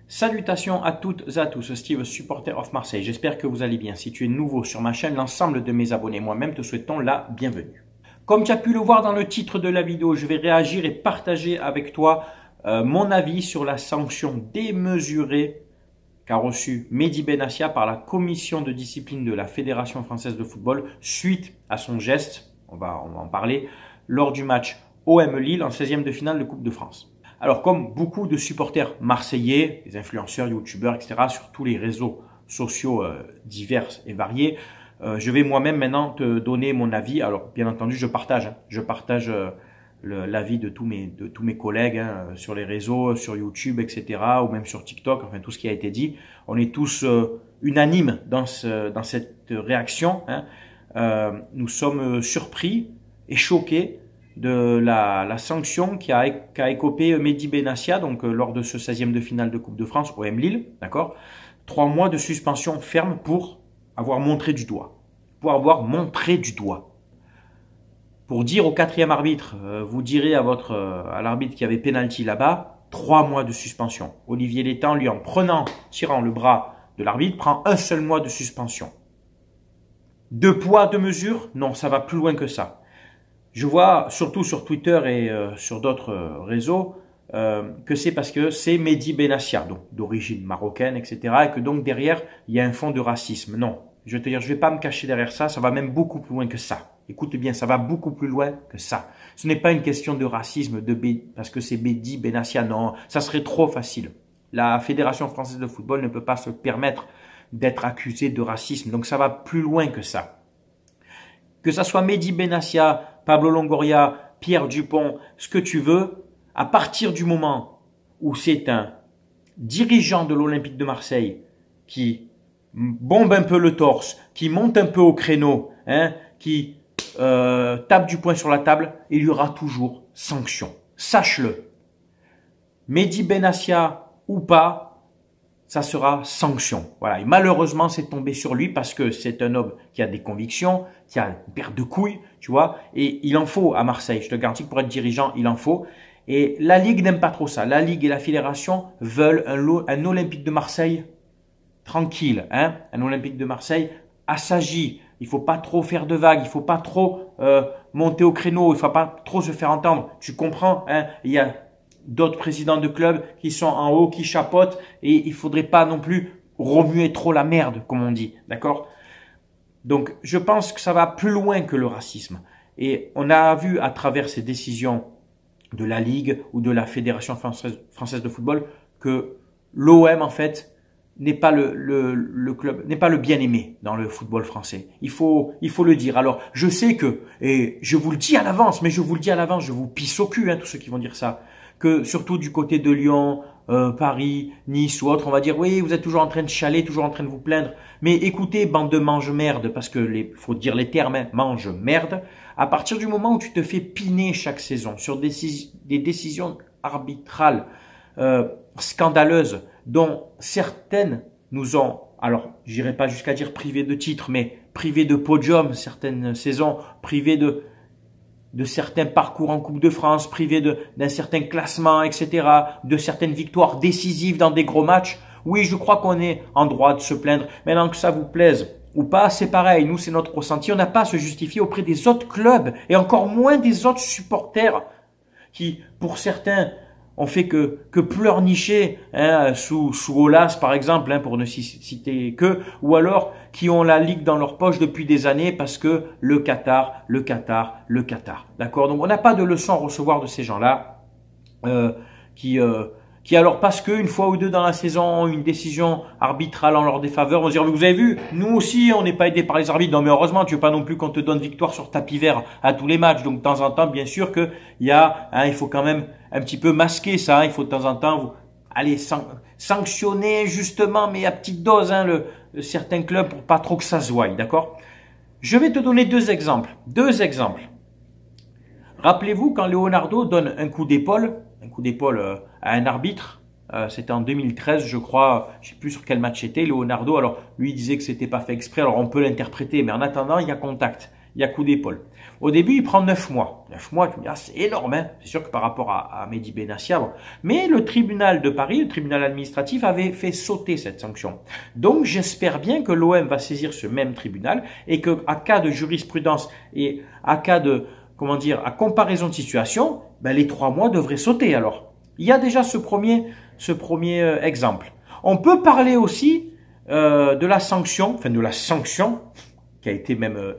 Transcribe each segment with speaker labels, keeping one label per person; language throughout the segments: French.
Speaker 1: Salutations à toutes et à tous, Steve, supporter of Marseille. J'espère que vous allez bien. Si tu es nouveau sur ma chaîne, l'ensemble de mes abonnés, moi-même, te souhaitons la bienvenue. Comme tu as pu le voir dans le titre de la vidéo, je vais réagir et partager avec toi mon avis sur la sanction démesurée qu'a reçue Mehdi Benassia par la commission de discipline de la Fédération française de football suite à son geste, on va en parler, lors du match OM Lille en 16e de finale de Coupe de France. Alors, comme beaucoup de supporters marseillais, des influenceurs, youtubeurs, etc., sur tous les réseaux sociaux divers et variés, je vais moi-même maintenant te donner mon avis. Alors, bien entendu, je partage l'avis de tous mes collègues sur les réseaux, sur YouTube, etc., ou même sur TikTok, enfin tout ce qui a été dit. On est tous unanimes dans cette réaction. Nous sommes surpris et choqués de la sanction qu'a écopé Mehdi Benassia donc lors de ce 16e de finale de Coupe de France OM Lille, d'accord. 3 mois de suspension ferme pour avoir montré du doigt. Pour dire au 4e arbitre, vous direz à l'arbitre qui avait pénalty là-bas, 3 mois de suspension. Olivier Létang, lui, tirant le bras de l'arbitre, prend un seul mois de suspension. 2 poids, 2 mesures? Non, ça va plus loin que ça. Je vois, surtout sur Twitter et sur d'autres réseaux, que c'est parce que c'est Mehdi Benassia, donc d'origine marocaine, etc. Et que donc derrière, il y a un fond de racisme. Non, je vais te dire, je ne vais pas me cacher derrière ça, ça va même beaucoup plus loin que ça. Écoute bien, ça va beaucoup plus loin que ça. Ce n'est pas une question de racisme parce que c'est Mehdi Benassia, non, ça serait trop facile. La Fédération française de football ne peut pas se permettre d'être accusée de racisme, donc ça va plus loin que ça. Que ça soit Mehdi Benassia, Pablo Longoria, Pierre Dupont, ce que tu veux, à partir du moment où c'est un dirigeant de l'Olympique de Marseille qui bombe un peu le torse, qui monte un peu au créneau, qui tape du poing sur la table, il y aura toujours sanction. Sache-le. Mehdi Benassia ou pas, ça sera sanction. Voilà. Et malheureusement, c'est tombé sur lui parce que c'est un homme qui a des convictions, qui a une paire de couilles, tu vois. Et il en faut à Marseille. Je te garantis que pour être dirigeant, il en faut. Et la Ligue n'aime pas trop ça. La Ligue et la Fédération veulent un Olympique de Marseille tranquille, un Olympique de Marseille assagi. Il faut pas trop faire de vagues. Il faut pas trop monter au créneau. Il faut pas trop se faire entendre. Tu comprends, Il y a d'autres présidents de clubs qui sont en haut, qui chapeautent, et il faudrait pas non plus remuer trop la merde, comme on dit, d'accord? Donc, je pense que ça va plus loin que le racisme. Et on a vu à travers ces décisions de la Ligue ou de la Fédération française de football que l'OM, en fait, n'est pas le club, n'est pas le bien-aimé dans le football français. Il faut le dire. Alors, je sais que, et je vous le dis à l'avance, je vous pisse au cul, tous ceux qui vont dire ça, que surtout du côté de Lyon, Paris, Nice ou autre, on va dire, oui, vous êtes toujours en train de chialer, toujours en train de vous plaindre. Mais écoutez, bande de mange-merde, parce que faut dire les termes, mange-merde, à partir du moment où tu te fais piner chaque saison sur des décisions arbitrales, scandaleuses, dont certaines nous ont, alors j'irai pas jusqu'à dire privés de titres, mais privés de podium certaines saisons, privés de certains parcours en Coupe de France, privés d'un certain classement, etc., de certaines victoires décisives dans des gros matchs. Oui, je crois qu'on est en droit de se plaindre. Maintenant que ça vous plaise ou pas, c'est pareil. Nous, c'est notre ressenti. On n'a pas à se justifier auprès des autres clubs et encore moins des autres supporters qui, pour certains, ont fait que pleurnicher sous Aulas, par exemple, pour ne citer que, ou alors qui ont la Ligue dans leur poche depuis des années parce que le Qatar. D'accord? Donc, on n'a pas de leçon à recevoir de ces gens-là qui alors parce qu'une fois ou deux dans la saison ont une décision arbitrale en leur défaveur, vont dire, vous avez vu, nous aussi on n'est pas aidés par les arbitres. Non mais heureusement, tu veux pas non plus qu'on te donne victoire sur tapis vert à tous les matchs. Donc de temps en temps, bien sûr que il faut quand même un petit peu masquer ça. Il faut de temps en temps sanctionner justement, mais à petite dose, certains clubs pour pas trop que ça se voie, d'accord? Je vais te donner 2 exemples. 2 exemples. Rappelez-vous quand Leonardo donne un coup d'épaule à un arbitre, c'était en 2013 je crois, je sais plus sur quel match c'était, Leonardo, alors lui il disait que c'était pas fait exprès, alors on peut l'interpréter, mais en attendant il y a contact. il y a coup d'épaule. Au début, il prend 9 mois. 9 mois, tu me dis, ah, c'est énorme, hein. C'est sûr que par rapport à Mehdi Benassia, bon. Mais le tribunal de Paris, le tribunal administratif, avait fait sauter cette sanction. Donc, j'espère bien que l'OM va saisir ce même tribunal et que, à cas de jurisprudence et à cas de, comment dire, à comparaison de situation, ben, les 3 mois devraient sauter alors. Il y a déjà ce premier exemple. On peut parler aussi de la sanction qui a été même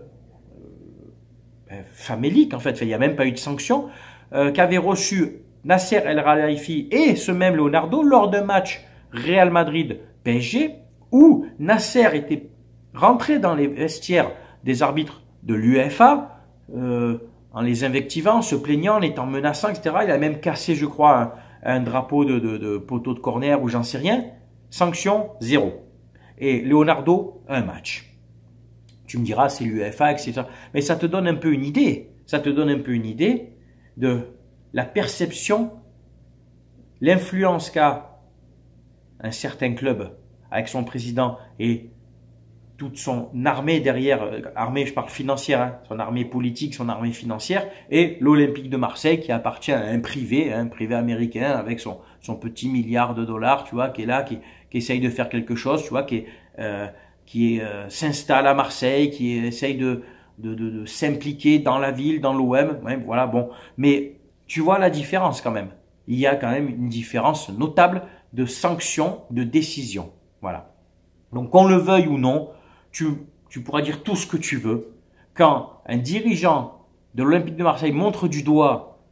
Speaker 1: famélique en fait, il n'y a même pas eu de sanction, qu'avait reçu Nasser El Khelaifi et ce même Leonardo lors d'un match Real Madrid-PSG où Nasser était rentré dans les vestiaires des arbitres de l'UEFA en les invectivant, se plaignant, en étant menaçant, etc. Il a même cassé, je crois, un drapeau de poteau de corner ou j'en sais rien. Sanction, 0. Et Leonardo, un match. Tu me diras, c'est l'UEFA, etc. Mais ça te donne un peu une idée. Ça te donne un peu une idée de la perception, l'influence qu'a un certain club avec son président et toute son armée derrière, armée, je parle financière, hein, son armée politique, son armée financière, et l'Olympique de Marseille qui appartient à un privé américain avec son petit milliard de dollars, tu vois, qui est là, qui essaye de faire quelque chose, tu vois, qui s'installe à Marseille, qui essaye de s'impliquer dans la ville, dans l'OM, ouais, voilà, bon. Mais tu vois la différence quand même. Il y a quand même une différence notable de sanctions, de décisions, voilà. Donc qu'on le veuille ou non, tu pourras dire tout ce que tu veux. Quand un dirigeant de l'Olympique de Marseille montre du doigt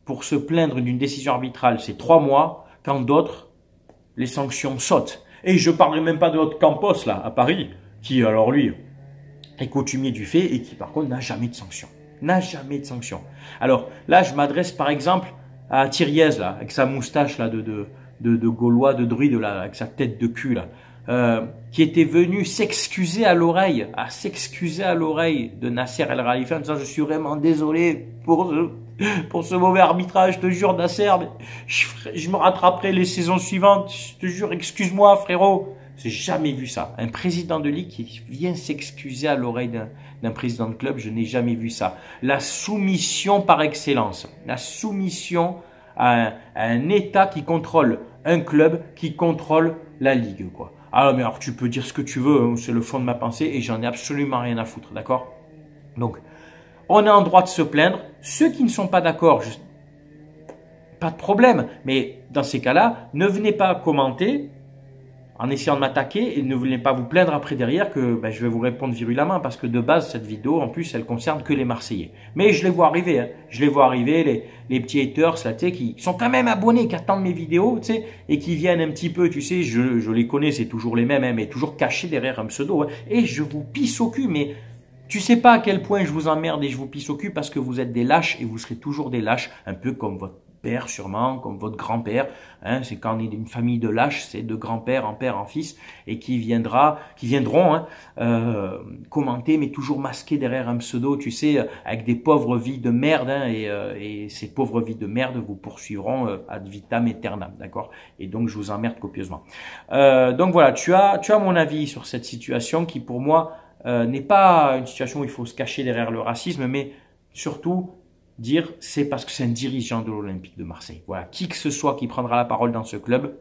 Speaker 1: pour se plaindre d'une décision arbitrale, c'est 3 mois. Quand d'autres, les sanctions sautent. Et je ne parlerai même pas de notre Campos, là, à Paris, qui, alors lui, est coutumier du fait et qui, par contre, n'a jamais de sanction. N'a jamais de sanction. Alors, là, je m'adresse, par exemple, à Thiriez, là, avec sa moustache, là, de Gaulois, de druide, là, avec sa tête de cul, là. Qui était venu s'excuser à l'oreille, de Nasser El Khelaifi en disant je suis vraiment désolé pour ce mauvais arbitrage, je te jure Nasser, mais je me rattraperai les saisons suivantes, je te jure, excuse-moi frérot. J'ai jamais vu ça. Un président de ligue qui vient s'excuser à l'oreille d'un président de club, je n'ai jamais vu ça. La soumission par excellence, la soumission à un État qui contrôle un club, qui contrôle la ligue, quoi. Alors, mais alors tu peux dire ce que tu veux, hein, c'est le fond de ma pensée et j'en ai absolument rien à foutre, d'accord? Donc, on est en droit de se plaindre. Ceux qui ne sont pas d'accord, pas de problème. Mais dans ces cas-là, ne venez pas commenter en essayant de m'attaquer et ne venez pas vous plaindre après derrière que ben, je vais vous répondre virulemment parce que de base, cette vidéo, en plus, elle concerne que les Marseillais. Mais je les vois arriver, hein. Je les vois arriver, les petits haters, là, tu sais, qui sont quand même abonnés, qui attendent mes vidéos, tu sais, et qui viennent un petit peu, tu sais, je les connais, c'est toujours les mêmes, hein, mais toujours cachés derrière un pseudo, hein, et je vous pisse au cul, mais tu sais pas à quel point je vous emmerde et je vous pisse au cul parce que vous êtes des lâches et vous serez toujours des lâches, un peu comme votre père sûrement, comme votre grand-père, hein, c'est quand on est d'une famille de lâches, c'est de grand-père en père en fils, et qui viendront hein, commenter, mais toujours masqués derrière un pseudo, tu sais, avec des pauvres vies de merde, hein, et ces pauvres vies de merde vous poursuivront ad vitam aeternam, d'accord? Et donc je vous emmerde copieusement. Donc voilà, tu as mon avis sur cette situation qui pour moi n'est pas une situation où il faut se cacher derrière le racisme, mais surtout dire c'est parce que c'est un dirigeant de l'Olympique de Marseille. Voilà, qui que ce soit qui prendra la parole dans ce club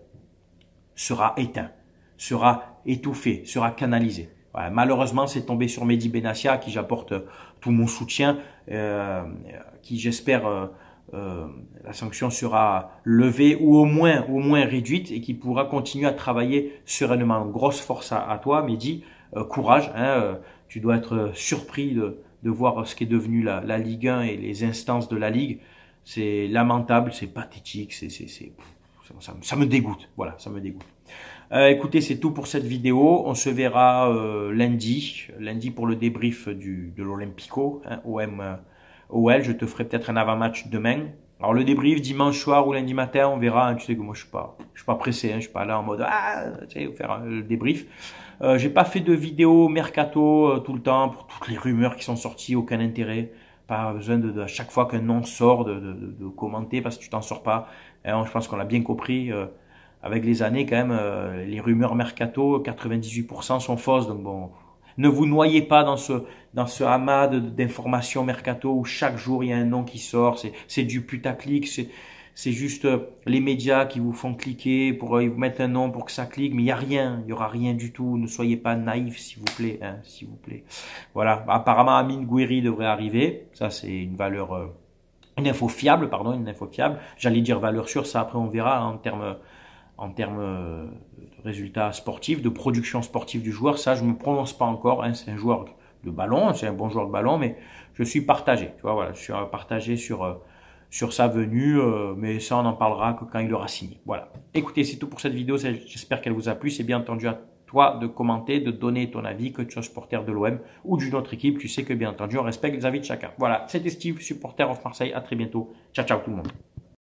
Speaker 1: sera éteint, sera étouffé, sera canalisé. Voilà, malheureusement, c'est tombé sur Mehdi Benassia, à qui j'apporte tout mon soutien, qui j'espère la sanction sera levée ou au moins réduite et qui pourra continuer à travailler sereinement. Grosse force à toi, Mehdi, courage. Hein, tu dois être surpris de voir ce qui est devenu la Ligue 1 et les instances de la Ligue. C'est lamentable, c'est pathétique, ça me dégoûte. Voilà, ça me dégoûte. Écoutez, c'est tout pour cette vidéo. On se verra lundi pour le débrief de l'Olympico, hein, OL. Je te ferai peut-être un avant-match demain. Alors le débrief dimanche soir ou lundi matin, on verra. Hein, tu sais que moi je suis pas pressé, hein, je suis pas là en mode tu sais, faire le débrief. J'ai pas fait de vidéo mercato tout le temps pour toutes les rumeurs qui sont sorties, aucun intérêt. Pas besoin à chaque fois qu'un nom sort de commenter parce que tu t'en sors pas. Hein, je pense qu'on l'a bien compris. Avec les années quand même, les rumeurs mercato, 98% sont fausses. Donc bon, Ne vous noyez pas dans ce amas d'informations mercato où chaque jour il y a un nom qui sort. C'est du putaclic. C'est juste les médias qui vous font cliquer pour vous mettre un nom pour que ça clique. Mais il y a rien. Il y aura rien du tout. Ne soyez pas naïfs, s'il vous plaît. Hein, s'il vous plaît. Voilà. Apparemment, Amine Gouiri devrait arriver. Ça, c'est une valeur, une info fiable, pardon, une info fiable. J'allais dire valeur sûre. Ça, après, on verra en termes de résultats sportifs, de production sportive du joueur. Ça, je me prononce pas encore. Hein, c'est un joueur de ballon. C'est un bon joueur de ballon, mais je suis partagé. Tu vois, voilà. Je suis partagé sur sa venue, mais ça on en parlera que quand il aura signé. Voilà. Écoutez, c'est tout pour cette vidéo, j'espère qu'elle vous a plu. C'est bien entendu à toi de commenter, de donner ton avis, que tu sois supporter de l'OM ou d'une autre équipe. Tu sais que bien entendu, on respecte les avis de chacun. Voilà, c'était Steve, supporter of Marseille. À très bientôt. Ciao, ciao tout le monde.